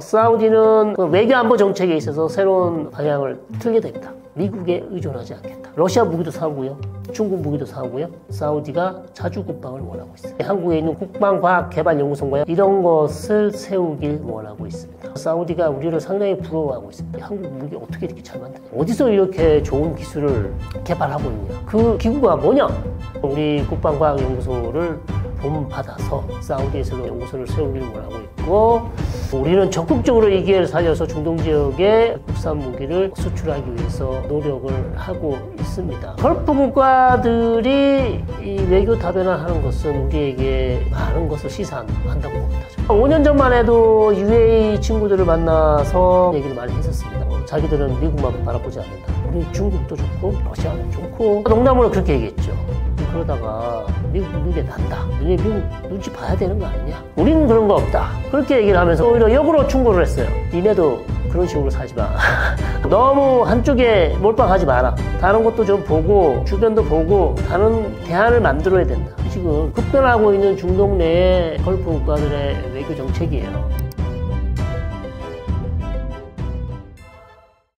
사우디는 외교 안보 정책에 있어서 새로운 방향을 틀게 됩니다. 미국에 의존하지 않겠다. 러시아 무기도 사고요. 중국 무기도 사고요. 사우디가 자주 국방을 원하고 있어요. 한국에 있는 국방과학개발연구소인가요? 이런 것을 세우길 원하고 있습니다. 사우디가 우리를 상당히 부러워하고 있습니다. 한국 무기 어떻게 이렇게 잘 만드냐? 어디서 이렇게 좋은 기술을 개발하고 있냐? 그 기구가 뭐냐? 우리 국방과학연구소를 본받아서 사우디에서도 연구소를 세우길 원하고 있고, 우리는 적극적으로 이 기회를 살려서 중동 지역에 국산 무기를 수출하기 위해서 노력을 하고 있습니다. 걸프 국가들이 이 외교 다변화하는 것은 우리에게 많은 것을 시사한다고 봅니다. 5년 전만 해도 UAE 친구들을 만나서 얘기를 많이 했었습니다. 자기들은 미국만 바라보지 않는다. 우리 중국도 좋고 러시아도 좋고, 농담으로 그렇게 얘기했죠. 그러다가 미국 눈에 난다. 너네 미국 눈치 봐야 되는 거 아니냐? 우리는 그런 거 없다. 그렇게 얘기를 하면서 오히려 역으로 충고를 했어요. 니네도 그런 식으로 살지 마. 너무 한쪽에 몰빵하지 마라. 다른 것도 좀 보고 주변도 보고 다른 대안을 만들어야 된다. 지금 급변하고 있는 중동 내의 걸프 국가들의 외교 정책이에요.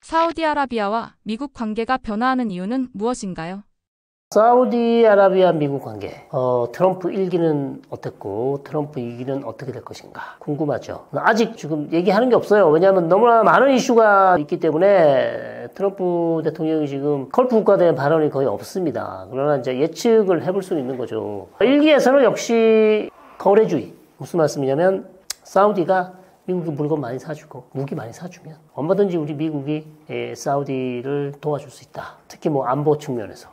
사우디아라비아와 미국 관계가 변화하는 이유는 무엇인가요? 사우디아라비아 미국 관계, 트럼프 1기는 어땠고 트럼프 2기는 어떻게 될 것인가 궁금하죠. 아직 지금 얘기하는 게 없어요. 왜냐하면 너무나 많은 이슈가 있기 때문에 트럼프 대통령이 지금 걸프 국가에 발언이 거의 없습니다. 그러나 이제 예측을 해볼 수는 있는 거죠. 1기에서는 역시 거래주의. 무슨 말씀이냐면 사우디가 미국이 물건 많이 사주고 무기 많이 사주면 얼마든지 우리 미국이 사우디를 도와줄 수 있다. 특히 뭐 안보 측면에서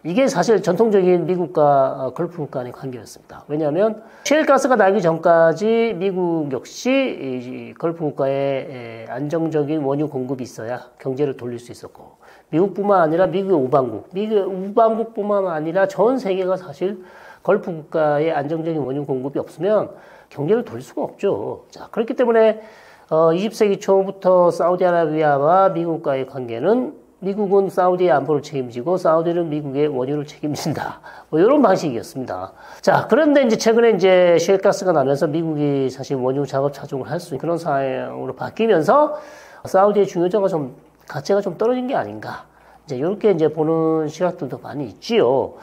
이게 사실 전통적인 미국과 걸프 국가 간의 관계였습니다. 왜냐하면 셰일가스가 나기 전까지 미국 역시 걸프 국가에 안정적인 원유 공급이 있어야 경제를 돌릴 수 있었고, 미국뿐만 아니라 미국의 우방국뿐만 아니라 전 세계가 사실 걸프 국가의 안정적인 원유 공급이 없으면 경제를 돌릴 수가 없죠. 자, 그렇기 때문에 20세기 초부터 사우디아라비아와 미국과의 관계는 미국은 사우디의 안보를 책임지고 사우디는 미국의 원유를 책임진다. 이런 방식이었습니다. 자, 그런데 이제 최근에 이제 셰일가스가 나면서 미국이 사실 원유 작업 차종을 할 수 있는 그런 상황으로 바뀌면서 사우디의 중요도가 가치가 좀 떨어진 게 아닌가. 이제 이렇게 이제 보는 시각들도 많이 있지요.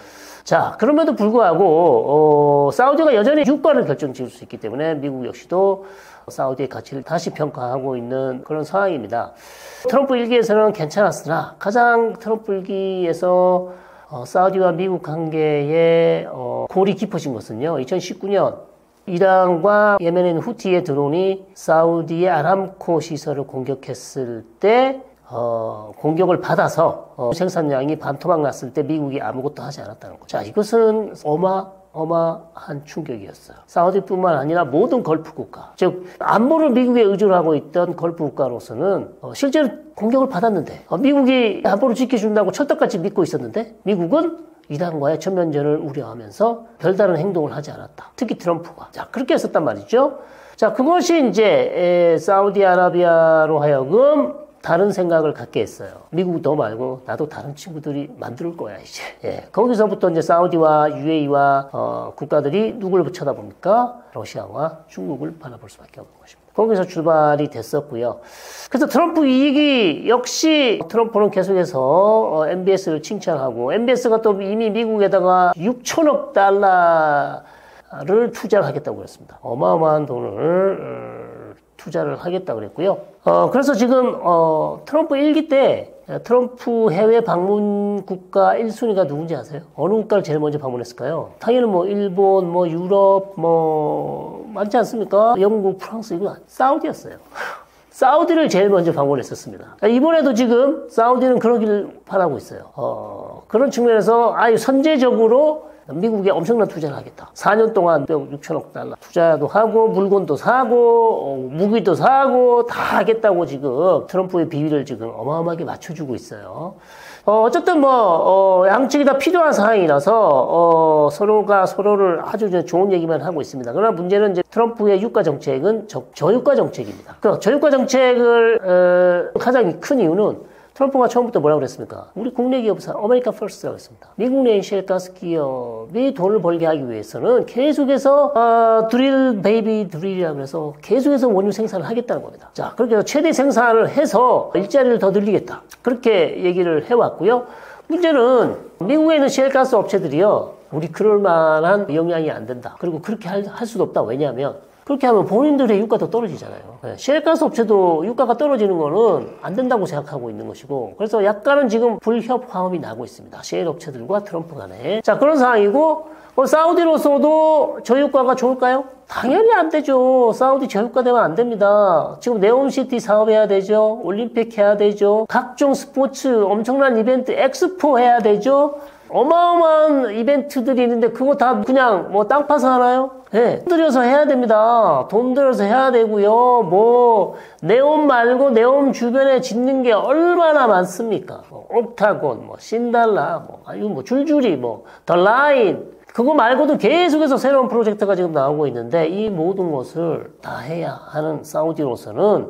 자, 그럼에도 불구하고 사우디가 여전히 유가를 결정지을 수 있기 때문에 미국 역시도 사우디의 가치를 다시 평가하고 있는 그런 상황입니다. 트럼프 1기에서는 괜찮았으나 가장 트럼프 1기에서 사우디와 미국 관계에 골이 깊어진 것은요, 2019년 이란과 예멘에 있는 후티의 드론이 사우디의 아람코 시설을 공격했을 때 공격을 받아서 생산량이 반토막 났을 때 미국이 아무것도 하지 않았다는 거죠. 자, 이것은 어마어마한 충격이었어요. 사우디뿐만 아니라 모든 걸프 국가, 즉 안보를 미국에 의존하고 있던 걸프 국가로서는 실제로 공격을 받았는데 미국이 안보를 지켜준다고 철떡같이 믿고 있었는데 미국은 이란과의 전면전을 우려하면서 별다른 행동을 하지 않았다. 특히 트럼프가. 자, 그렇게 했었단 말이죠. 자, 그것이 이제 사우디아라비아로 하여금 다른 생각을 갖게 했어요. 미국 너 말고 나도 다른 친구들이 만들 거야 이제. 거기서부터 이제 사우디와 UAE와 국가들이 누구를 쳐다봅니까? 러시아와 중국을 바라볼 수밖에 없는 것입니다. 거기서 출발이 됐었고요. 그래서 트럼프 2기 역시 트럼프는 계속해서 MBS를 칭찬하고, MBS가 또 이미 미국에다가 6천억 달러를 투자를 하겠다고 그랬습니다. 어마어마한 돈을 투자를 하겠다고 그랬고요. 그래서 지금 트럼프 1기 때 트럼프 해외 방문 국가 1순위가 누군지 아세요? 어느 국가를 제일 먼저 방문했을까요? 당연히 일본, 유럽, 많지 않습니까? 영국, 프랑스, 이거 사우디였어요. 사우디를 제일 먼저 방문했었습니다. 이번에도 지금 사우디는 그러길 바라고 있어요. 그런 측면에서 아주 선제적으로 미국에 엄청난 투자를 하겠다. 4년 동안 6천억 달러 투자도 하고 물건도 사고 무기도 사고 다 하겠다고 지금 트럼프의 비위를 지금 어마어마하게 맞춰주고 있어요. 어쨌든 양측이 다 필요한 상황이라서 서로가 서로를 아주 좋은 얘기만 하고 있습니다. 그러나 문제는 이제 트럼프의 유가 정책은 저유가 정책입니다. 그 저유가 정책을 가장 큰 이유는 트럼프가 처음부터 뭐라고 그랬습니까? 우리 국내 기업사 아메리카 퍼스트라고 했습니다. 미국 내 셰일가스 기업이 돈을 벌게 하기 위해서는 계속해서 드릴 베이비 드릴이라고 해서 계속해서 원유 생산을 하겠다는 겁니다. 자, 그렇게 해서 최대 생산을 해서 일자리를 더 늘리겠다. 그렇게 얘기를 해왔고요. 문제는 미국에 있는 셰일가스 업체들이요, 우리 그럴 만한 영향이 안 된다. 그리고 그렇게 할 수도 없다. 왜냐하면 그렇게 하면 본인들의 유가도 떨어지잖아요. 셰일가스 업체도 유가가 떨어지는 거는 안 된다고 생각하고 있는 것이고, 그래서 약간은 지금 불협화음이 나고 있습니다. 셰일 업체들과 트럼프 간에. 자, 그런 상황이고, 사우디로서도 저유가가 좋을까요? 당연히 안 되죠. 사우디 저유가 되면 안 됩니다. 지금 네옴시티 사업해야 되죠. 올림픽 해야 되죠. 각종 스포츠 엄청난 이벤트 엑스포 해야 되죠. 어마어마한 이벤트들이 있는데 그거 다 그냥 뭐 땅 파서 하나요? 네. 돈 들여서 해야 됩니다. 돈 들여서 해야 되고요. 뭐 네옴 말고 네옴 주변에 짓는 게 얼마나 많습니까? 옥타곤, 신달라, 아유 줄줄이 더 라인. 그거 말고도 계속해서 새로운 프로젝트가 지금 나오고 있는데 이 모든 것을 다 해야 하는 사우디로서는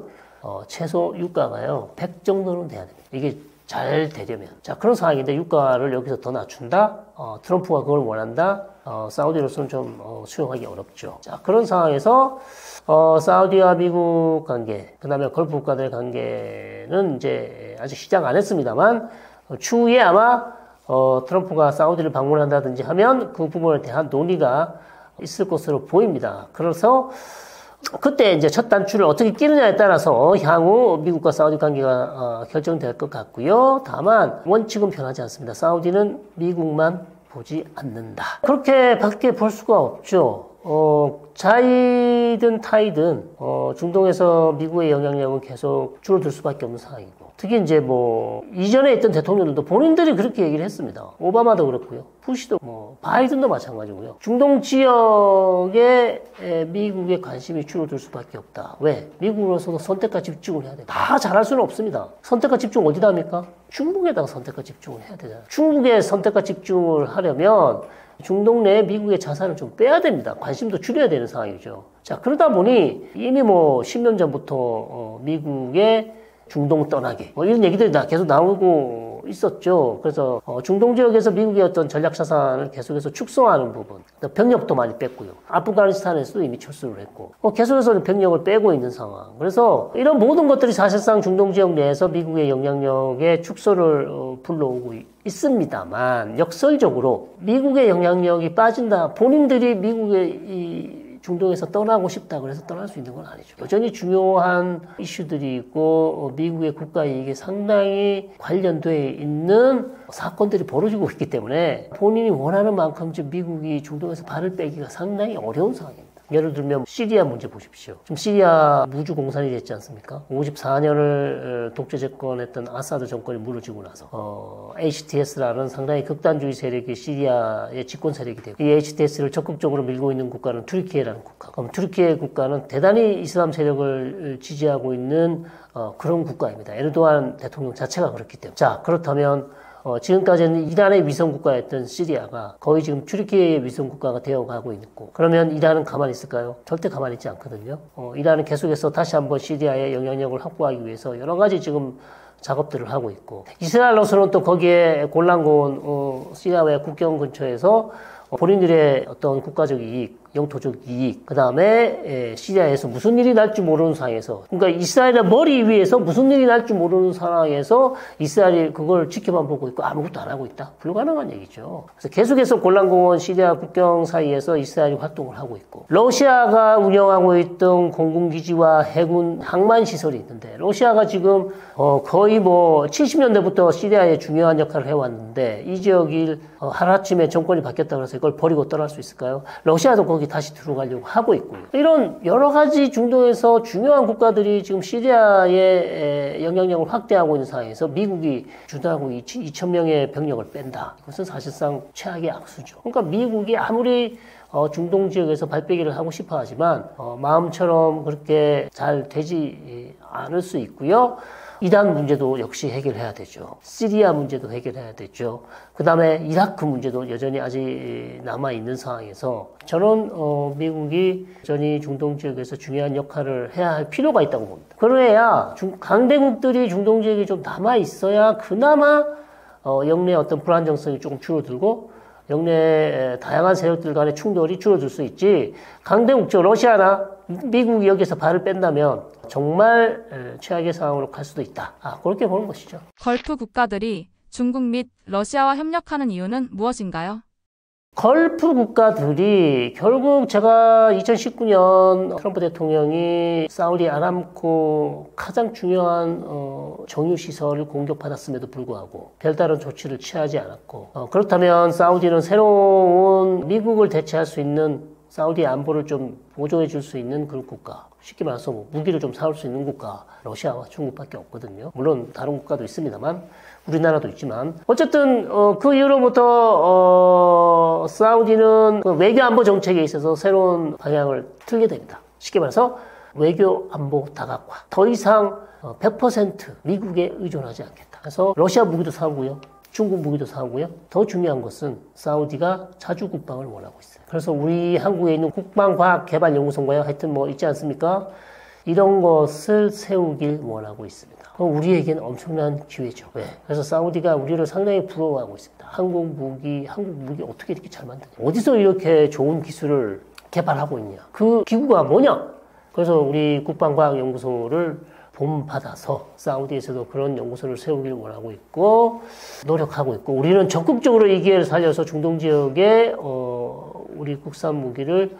최소 유가가요 100 정도는 돼야 됩니다. 이게 잘 되려면. 자, 그런 상황인데 유가를 여기서 더 낮춘다? 트럼프가 그걸 원한다? 사우디로서는 좀 수용하기 어렵죠. 자, 그런 상황에서 사우디와 미국 관계, 그 다음에 걸프 국가들의 관계는 이제 아직 시작 안 했습니다만 추후에 아마 트럼프가 사우디를 방문한다든지 하면 그 부분에 대한 논의가 있을 것으로 보입니다. 그래서 그때 이제 첫 단추를 어떻게 끼느냐에 따라서 향후 미국과 사우디 관계가 결정될 것 같고요. 다만 원칙은 변하지 않습니다. 사우디는 미국만 보지 않는다. 그렇게 밖에 볼 수가 없죠. 자이든 타이든 중동에서 미국의 영향력은 계속 줄어들 수밖에 없는 상황이고, 특히 이제 이전에 있던 대통령들도 본인들이 그렇게 얘기를 했습니다. 오바마도 그렇고요. 부시도 바이든도 마찬가지고요. 중동 지역에 미국의 관심이 줄어들 수밖에 없다. 왜? 미국으로서도 선택과 집중을 해야 돼요. 다 잘할 수는 없습니다. 선택과 집중 어디다 합니까? 중국에다가 선택과 집중을 해야 되잖아요. 중국에 선택과 집중을 하려면 중동 내에 미국의 자산을 좀 빼야 됩니다. 관심도 줄여야 되는 상황이죠. 자, 그러다 보니 이미 10년 전부터 미국의 중동 떠나기 이런 얘기들이 다 계속 나오고 있었죠. 그래서 중동 지역에서 미국의 어떤 전략 자산을 계속해서 축소하는 부분, 병력도 많이 뺐고요. 아프가니스탄에서도 이미 철수를 했고 계속해서 병력을 빼고 있는 상황. 그래서 이런 모든 것들이 사실상 중동 지역 내에서 미국의 영향력의 축소를 불러오고 있습니다만, 역설적으로 미국의 영향력이 빠진다, 본인들이 미국의 중동에서 떠나고 싶다 그래서 떠날 수 있는 건 아니죠. 여전히 중요한 이슈들이 있고 미국의 국가 이익에 상당히 관련되어 있는 사건들이 벌어지고 있기 때문에 본인이 원하는 만큼 지금 미국이 중동에서 발을 빼기가 상당히 어려운 상황입니다. 예를 들면 시리아 문제 보십시오. 지금 시리아 무주 공산이 됐지 않습니까? 54년을 독재 집권했던 아사드 정권이 무너지고 나서 HTS라는 상당히 극단주의 세력이 시리아의 집권 세력이 되고, 이 HTS를 적극적으로 밀고 있는 국가는 튀르키예라는 국가. 그럼 튀르키예 국가는 대단히 이슬람 세력을 지지하고 있는 그런 국가입니다. 에르도안 대통령 자체가 그렇기 때문에. 자, 그렇다면 지금까지는 이란의 위성국가였던 시리아가 거의 지금 튀르키예의 위성국가가 되어가고 있고, 그러면 이란은 가만히 있을까요? 절대 가만히 있지 않거든요. 이란은 계속해서 다시 한번 시리아의 영향력을 확보하기 위해서 여러 가지 지금 작업들을 하고 있고, 이스라엘로서는 또 거기에 골란고원 시리아와의 국경 근처에서 본인들의 어떤 국가적 이익, 영토적 이익, 그 다음에 시리아에서 무슨 일이 날지 모르는 상황에서, 그러니까 이스라엘의 머리 위에서 무슨 일이 날지 모르는 상황에서 이스라엘이 그걸 지켜만 보고 있고 아무것도 안 하고 있다? 불가능한 얘기죠. 그래서 계속해서 골란고원 시리아 국경 사이에서 이스라엘이 활동을 하고 있고, 러시아가 운영하고 있던 공군기지와 해군 항만시설이 있는데, 러시아가 지금 거의 70년대부터 시리아에 중요한 역할을 해왔는데, 이 지역이 하루아침에 정권이 바뀌었다고 해서 이걸 버리고 떠날 수 있을까요? 러시아도 거기 다시 들어가려고 하고 있고요. 이런 여러 가지 중동에서 중요한 국가들이 지금 시리아의 영향력을 확대하고 있는 상황에서 미국이 주둔하고 2,000명의 병력을 뺀다. 이것은 사실상 최악의 악수죠. 그러니까 미국이 아무리 중동 지역에서 발빼기를 하고 싶어 하지만 마음처럼 그렇게 잘 되지 않을 수 있고요. 이란 문제도 역시 해결해야 되죠. 시리아 문제도 해결해야 되죠. 그 다음에 이라크 문제도 여전히 아직 남아있는 상황에서 저는 미국이 여전히 중동 지역에서 중요한 역할을 해야 할 필요가 있다고 봅니다. 그래야 강대국들이 중동 지역에 좀 남아있어야 그나마 영내 어떤 불안정성이 조금 줄어들고 영내 다양한 세력들 간의 충돌이 줄어들 수 있지. 강대국적 러시아나 미국이 여기서 발을 뺀다면 정말 최악의 상황으로 갈 수도 있다. 그렇게 보는 것이죠. 걸프 국가들이 중국 및 러시아와 협력하는 이유는 무엇인가요? 걸프 국가들이 결국 제가 2019년 트럼프 대통령이 사우디 아람코 가장 중요한 정유시설을 공격받았음에도 불구하고 별다른 조치를 취하지 않았고 그렇다면 사우디는 새로운 미국을 대체할 수 있는 사우디 안보를 좀 보조해 줄 수 있는 그런 국가, 쉽게 말해서 무기를 좀 사올 수 있는 국가, 러시아와 중국밖에 없거든요. 물론 다른 국가도 있습니다만 우리나라도 있지만 어쨌든 그 이후로부터 사우디는 그 외교 안보 정책에 있어서 새로운 방향을 틀게 됩니다. 쉽게 말해서 외교 안보 다각화, 더 이상 100% 미국에 의존하지 않겠다. 그래서 러시아 무기도 사오고요, 중국 무기도 사오고요. 더 중요한 것은 사우디가 자주 국방을 원하고 있어요. 그래서 우리 한국에 있는 국방과학개발연구소인가요? 하여튼 뭐 있지 않습니까? 이런 것을 세우길 원하고 있습니다. 우리에게는 엄청난 기회죠. 왜? 그래서 사우디가 우리를 상당히 부러워하고 있습니다. 한국 무기 어떻게 이렇게 잘 만드냐? 어디서 이렇게 좋은 기술을 개발하고 있냐? 그 기구가 뭐냐? 그래서 우리 국방과학연구소를 본받아서 사우디에서도 그런 연구소를 세우길 원하고 있고 노력하고 있고 우리는 적극적으로 이 기회를 살려서 중동 지역에 우리 국산 무기를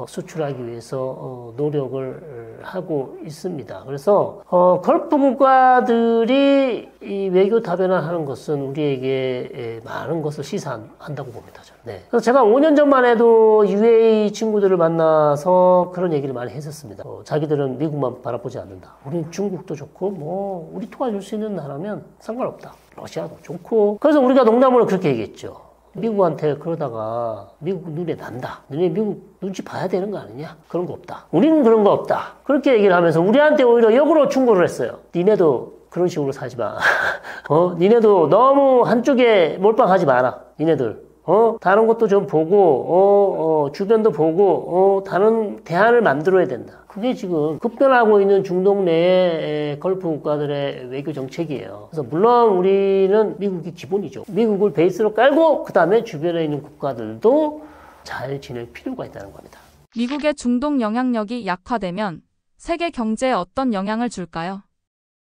수출하기 위해서 노력을 하고 있습니다. 그래서 걸프 국가들이 이 외교 다변화하는 것은 우리에게 많은 것을 시사한다고 봅니다. 저는. 네. 그래서 제가 5년 전만 해도 UAE 친구들을 만나서 그런 얘기를 많이 했었습니다. 자기들은 미국만 바라보지 않는다. 우리는 중국도 좋고 뭐 우리 도와줄 수 있는 나라면 상관없다. 러시아도 좋고. 그래서 우리가 농담으로 그렇게 얘기했죠. 미국한테 그러다가 미국 눈에 난다. 너네 미국 눈치 봐야 되는 거 아니냐? 그런 거 없다. 우리는 그런 거 없다. 그렇게 얘기를 하면서 우리한테 오히려 역으로 충고를 했어요. 니네도 그런 식으로 살지 마. 니네도 너무 한쪽에 몰빵하지 마라. 니네들. 다른 것도 좀 보고, 주변도 보고, 다른 대안을 만들어야 된다. 그게 지금 급변하고 있는 중동 내의 걸프 국가들의 외교 정책이에요. 그래서 물론 우리는 미국이 기본이죠. 미국을 베이스로 깔고 그 다음에 주변에 있는 국가들도 잘 지낼 필요가 있다는 겁니다. 미국의 중동 영향력이 약화되면 세계 경제에 어떤 영향을 줄까요?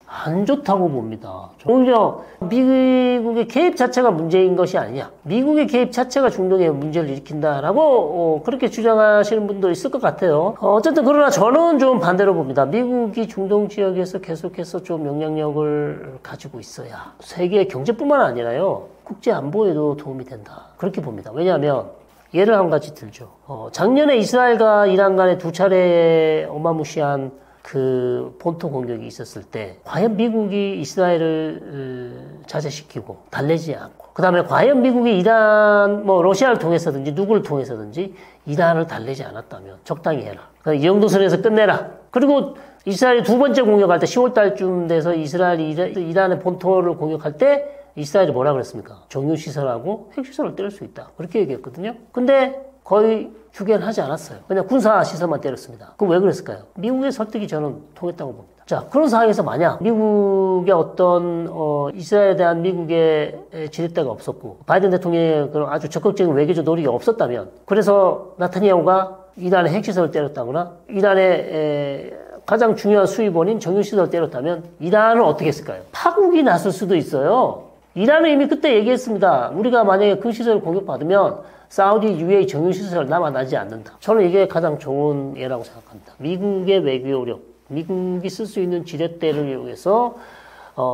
안 좋다고 봅니다. 오히려 미국의 개입 자체가 문제인 것이 아니냐. 미국의 개입 자체가 중동에 문제를 일으킨다라고 그렇게 주장하시는 분도 있을 것 같아요. 어쨌든 그러나 저는 좀 반대로 봅니다. 미국이 중동 지역에서 계속해서 좀 영향력을 가지고 있어야 세계 경제뿐만 아니라요. 국제 안보에도 도움이 된다. 그렇게 봅니다. 왜냐하면 예를 한 가지 들죠. 작년에 이스라엘과 이란 간에 두 차례 어마무시한 그 본토 공격이 있었을 때 과연 미국이 이스라엘을 자제시키고 달래지 않고 그 다음에 과연 미국이 이란 러시아를 통해서든지 누구를 통해서든지 이란을 달래지 않았다면 적당히 해라. 이 정도 선에서 끝내라. 그리고 이스라엘이 두 번째 공격할 때 10월 달쯤 돼서 이스라엘이 이란의 본토를 공격할 때 이스라엘이 뭐라 그랬습니까? 정유시설하고 핵시설을 때릴 수 있다. 그렇게 얘기했거든요. 근데 거의 주견하지 않았어요. 그냥 군사시설만 때렸습니다. 그럼 왜 그랬을까요? 미국의 설득이 저는 통했다고 봅니다. 자, 그런 상황에서 만약 미국의 어떤 이스라엘에 대한 미국의 지렛대가 없었고 바이든 대통령의 그런 아주 적극적인 외교적 노력이 없었다면 그래서 나타냐후가 이란의 핵시설을 때렸다거나 이란의 가장 중요한 수입원인 정유시설을 때렸다면 이란은 어떻게 했을까요? 파국이 났을 수도 있어요. 이란은 이미 그때 얘기했습니다. 우리가 만약에 그 시설을 공격받으면 사우디 UAE 정유시설 남아나지 않는다. 저는 이게 가장 좋은 예라고 생각합니다. 미국의 외교력, 미국이 쓸 수 있는 지렛대를 이용해서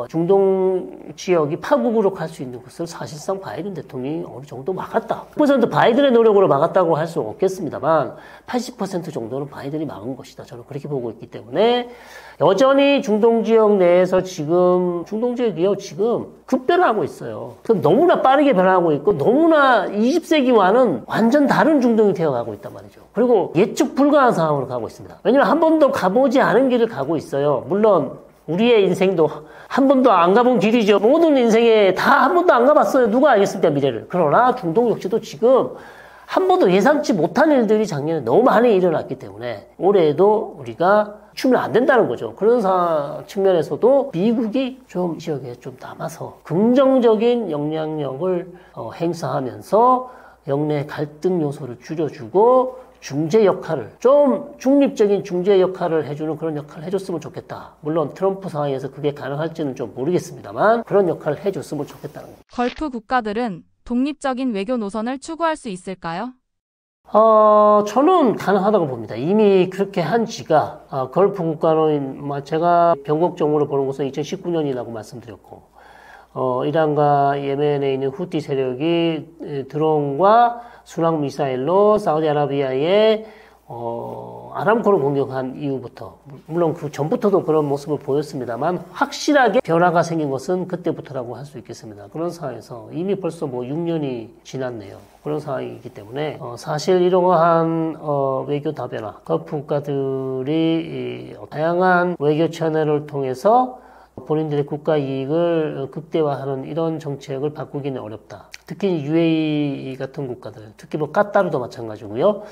중동 지역이 파국으로 갈 수 있는 것을 사실상 바이든 대통령이 어느 정도 막았다. 100% 바이든의 노력으로 막았다고 할 수는 없겠습니다만 80% 정도는 바이든이 막은 것이다. 저는 그렇게 보고 있기 때문에 여전히 중동 지역 내에서 지금 중동 지역이요 지금 급변하고 있어요. 너무나 빠르게 변하고 있고 너무나 20세기와는 완전 다른 중동이 되어가고 있단 말이죠. 그리고 예측 불가한 상황으로 가고 있습니다. 왜냐면 한 번도 가보지 않은 길을 가고 있어요. 물론 우리의 인생도 한 번도 안 가본 길이죠. 모든 인생에 다 한 번도 안 가봤어요. 누가 알겠습니까, 미래를. 그러나 중동 역시도 지금 한 번도 예상치 못한 일들이 작년에 너무 많이 일어났기 때문에 올해에도 우리가 추면 안 된다는 거죠. 그런 측면에서도 미국이 좀 지역에 좀 남아서 긍정적인 영향력을 행사하면서 영내 갈등 요소를 줄여주고 중재 역할을, 좀 중립적인 중재 역할을 해주는 그런 역할을 해줬으면 좋겠다. 물론 트럼프 상황에서 그게 가능할지는 좀 모르겠습니다만 그런 역할을 해줬으면 좋겠다는 거죠. 걸프 국가들은 독립적인 외교 노선을 추구할 수 있을까요? 저는 가능하다고 봅니다. 이미 그렇게 한 지가, 걸프 국가는, 제가 변곡점으로 보는 것은 2019년이라고 말씀드렸고, 이란과 예멘에 있는 후티 세력이 드론과 순항 미사일로 사우디아라비아의 아람코를 공격한 이후부터, 물론 그 전부터도 그런 모습을 보였습니다만 확실하게 변화가 생긴 것은 그때부터라고 할 수 있겠습니다. 그런 상황에서 이미 벌써 6년이 지났네요. 그런 상황이기 때문에 사실 이러한 외교 다변화, 걸프 국가들이 다양한 외교 채널을 통해서 본인들의 국가 이익을 극대화하는 이런 정책을 바꾸기는 어렵다. 특히 UAE 같은 국가들, 특히 까타르도 마찬가지고요.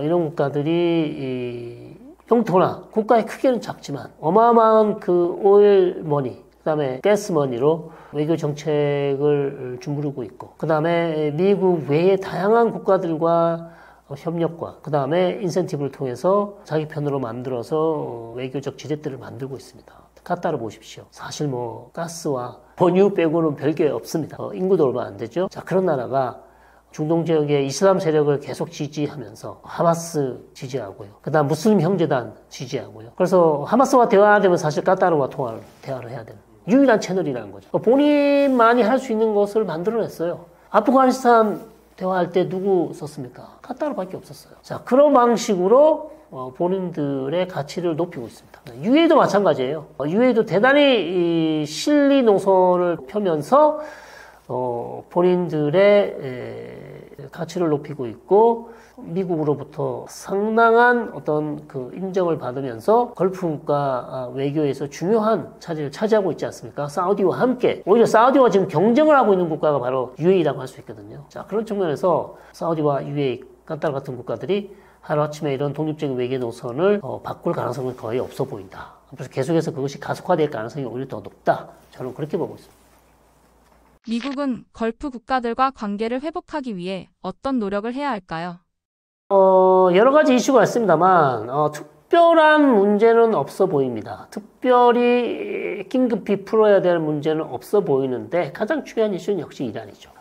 이런 국가들이 영토나 국가의 크기는 작지만 어마어마한 그 오일 머니, 그 다음에 가스 머니로 외교 정책을 주무르고 있고, 그 다음에 미국 외의 다양한 국가들과 협력과 그 다음에 인센티브를 통해서 자기 편으로 만들어서 외교적 지렛대를 만들고 있습니다. 카타르 보십시오. 사실 가스와 원유 빼고는 별게 없습니다. 인구도 얼마 안 되죠. 자, 그런 나라가 중동 지역의 이슬람 세력을 계속 지지하면서 하마스 지지하고요. 그 다음 무슬림 형제단 지지하고요. 그래서 하마스와 대화하려면 사실 카타르와 대화를 해야 되는 유일한 채널이라는 거죠. 본인만이 할 수 있는 것을 만들어냈어요. 아프가니스탄 대화할 때 누구 썼습니까? 카타르밖에 없었어요. 자, 그런 방식으로 본인들의 가치를 높이고 있습니다. UAE도 마찬가지예요. UAE도 대단히 실리 노선을 펴면서 본인들의 가치를 높이고 있고 미국으로부터 상당한 어떤 그 인정을 받으면서 걸프 국가 외교에서 중요한 자리를 차지하고 있지 않습니까? 사우디와 함께, 오히려 사우디와 지금 경쟁을 하고 있는 국가가 바로 UAE라고 할 수 있거든요. 자, 그런 측면에서 사우디와 UAE, 카타르 같은 국가들이 하루아침에 이런 독립적인 외교 노선을 바꿀 가능성은 거의 없어 보인다. 그래서 계속해서 그것이 가속화될 가능성이 오히려 더 높다. 저는 그렇게 보고 있습니다. 미국은 걸프 국가들과 관계를 회복하기 위해 어떤 노력을 해야 할까요? 여러 가지 이슈가 있습니다만 특별한 문제는 없어 보입니다. 특별히 긴급히 풀어야 될 문제는 없어 보이는데 가장 중요한 이슈는 역시 이란이죠.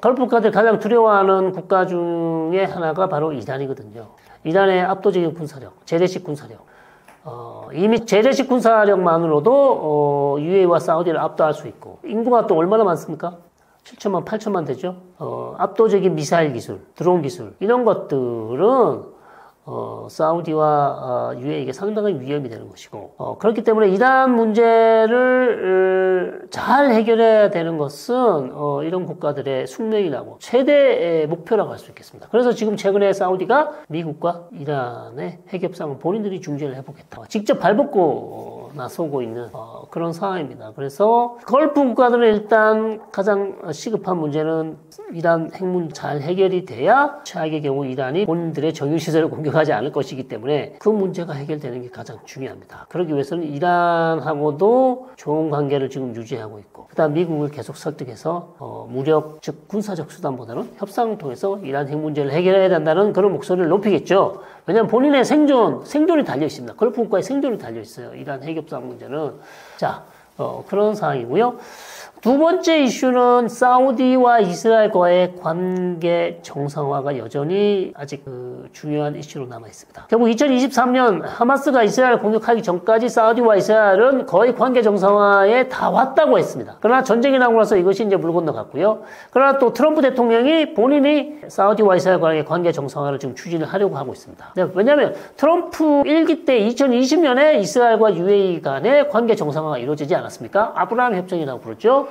걸프 국가들 가장 두려워하는 국가 중에 하나가 바로 이란이거든요. 이란의 압도적인 군사력, 재래식 군사력. 이미 재래식 군사력만으로도 UAE와 사우디를 압도할 수 있고, 인구가 또 얼마나 많습니까? 7천만, 8천만 되죠? 압도적인 미사일 기술, 드론 기술, 이런 것들은 사우디와 UAE에게 상당한 위험이 되는 것이고, 그렇기 때문에 이란 문제를 잘 해결해야 되는 것은 이런 국가들의 숙명이라고 최대의 목표라고 할 수 있겠습니다. 그래서 지금 최근에 사우디가 미국과 이란의 핵협상을 본인들이 중재를 해보겠다, 직접 발벗고 나서고 있는 그런 상황입니다. 그래서 걸프 국가들은 일단 가장 시급한 문제는 이란 핵문 잘 해결이 돼야 최악의 경우 이란이 본인들의 정유시설을 공격하지 않을 것이기 때문에 그 문제가 해결되는 게 가장 중요합니다. 그러기 위해서는 이란하고도 좋은 관계를 지금 유지하고 있고, 그다음 미국을 계속 설득해서 무력, 즉 군사적 수단보다는 협상을 통해서 이란 핵 문제를 해결해야 된다는 그런 목소리를 높이겠죠. 왜냐하면 본인의 생존이 달려 있습니다. 걸프 국가의 생존이 달려 있어요. 이란 핵협상 문제는. 자, 그런 상황이고요. 두 번째 이슈는 사우디와 이스라엘과의 관계 정상화가 여전히 아직 중요한 이슈로 남아 있습니다. 결국 2023년 하마스가 이스라엘을 공격하기 전까지 사우디와 이스라엘은 거의 관계 정상화에 다 왔다고 했습니다. 그러나 전쟁이 나고 나서 이것이 이제 물 건너갔고요. 그러나 또 트럼프 대통령이 본인이 사우디와 이스라엘과의 관계 정상화를 지금 추진을 하려고 하고 있습니다. 왜냐하면 트럼프 1기 때 2020년에 이스라엘과 UAE 간의 관계 정상화가 이루어지지 않았습니까? 아브라함 협정이라고 부르죠.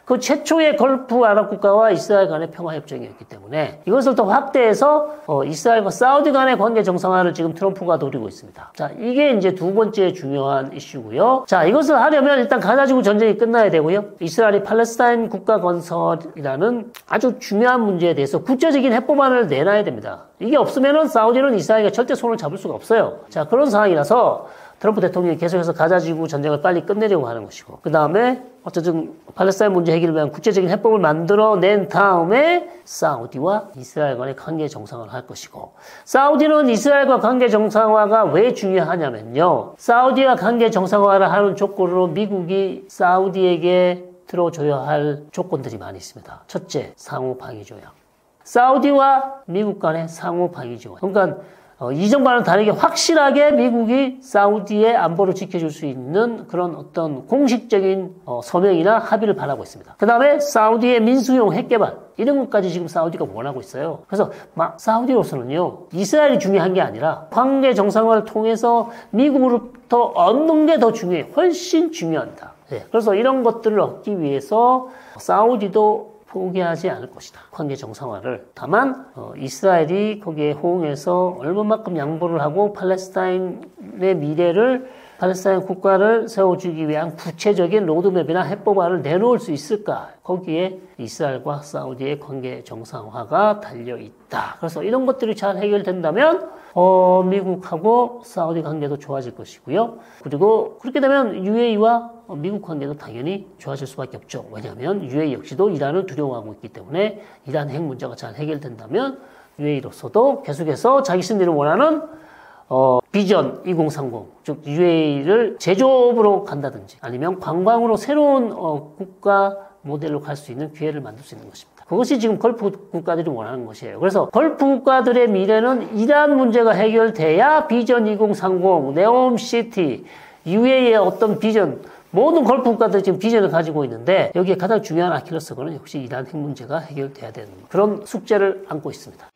그 최초의 걸프 아랍 국가와 이스라엘 간의 평화협정이었기 때문에 이것을 더 확대해서 이스라엘과 사우디 간의 관계 정상화를 지금 트럼프가 노리고 있습니다. 자, 이게 이제 두 번째 중요한 이슈고요. 자, 이것을 하려면 일단 가자지구 전쟁이 끝나야 되고요. 이스라엘이 팔레스타인 국가 건설이라는 아주 중요한 문제에 대해서 구체적인 해법안을 내놔야 됩니다. 이게 없으면은 사우디는 이스라엘과 절대 손을 잡을 수가 없어요. 자, 그런 상황이라서 트럼프 대통령이 계속해서 가자지구 전쟁을 빨리 끝내려고 하는 것이고, 그 다음에 어쨌든 팔레스타인 문제 해결을 위한 구체적인 해법을 만들어낸 다음에 사우디와 이스라엘 간의 관계 정상화를 할 것이고, 사우디는 이스라엘과 관계 정상화가 왜 중요하냐면요, 사우디와 관계 정상화를 하는 조건으로 미국이 사우디에게 들어줘야 할 조건들이 많이 있습니다. 첫째, 상호 방위 조약. 사우디와 미국 간의 상호 방위 조약. 그러니까 이전과는 다르게 확실하게 미국이 사우디의 안보를 지켜줄 수 있는 그런 어떤 공식적인 서명이나 합의를 바라고 있습니다. 그 다음에 사우디의 민수용 핵개발, 이런 것까지 지금 사우디가 원하고 있어요. 그래서 사우디로서는요, 이스라엘이 중요한 게 아니라 관계 정상화를 통해서 미국으로부터 얻는 게 더 중요해요. 훨씬 중요합니다. 네, 그래서 이런 것들을 얻기 위해서 사우디도 포기하지 않을 것이다. 관계 정상화를. 다만 이스라엘이 거기에 호응해서 얼마만큼 양보를 하고 팔레스타인의 미래를, 팔레스타인 국가를 세워주기 위한 구체적인 로드맵이나 해법안을 내놓을 수 있을까? 거기에 이스라엘과 사우디의 관계 정상화가 달려있다. 그래서 이런 것들이 잘 해결된다면 미국하고 사우디 관계도 좋아질 것이고요. 그리고 그렇게 되면 UAE와 미국 관계도 당연히 좋아질 수밖에 없죠. 왜냐하면 UAE 역시도 이란을 두려워하고 있기 때문에 이란 핵 문제가 잘 해결된다면 UAE로서도 계속해서 자기 승리를 원하는 비전 2030, 즉 UAE를 제조업으로 간다든지 아니면 관광으로 새로운 국가 모델로 갈 수 있는 기회를 만들 수 있는 것입니다. 그것이 지금 걸프 국가들이 원하는 것이에요. 그래서 걸프 국가들의 미래는 이란 문제가 해결돼야 비전 2030, 네옴시티, UAE의 어떤 비전, 모든 걸프 국가들이 지금 비전을 가지고 있는데 여기에 가장 중요한 아킬레스건은 역시 이란 핵 문제가 해결돼야 되는 그런 숙제를 안고 있습니다.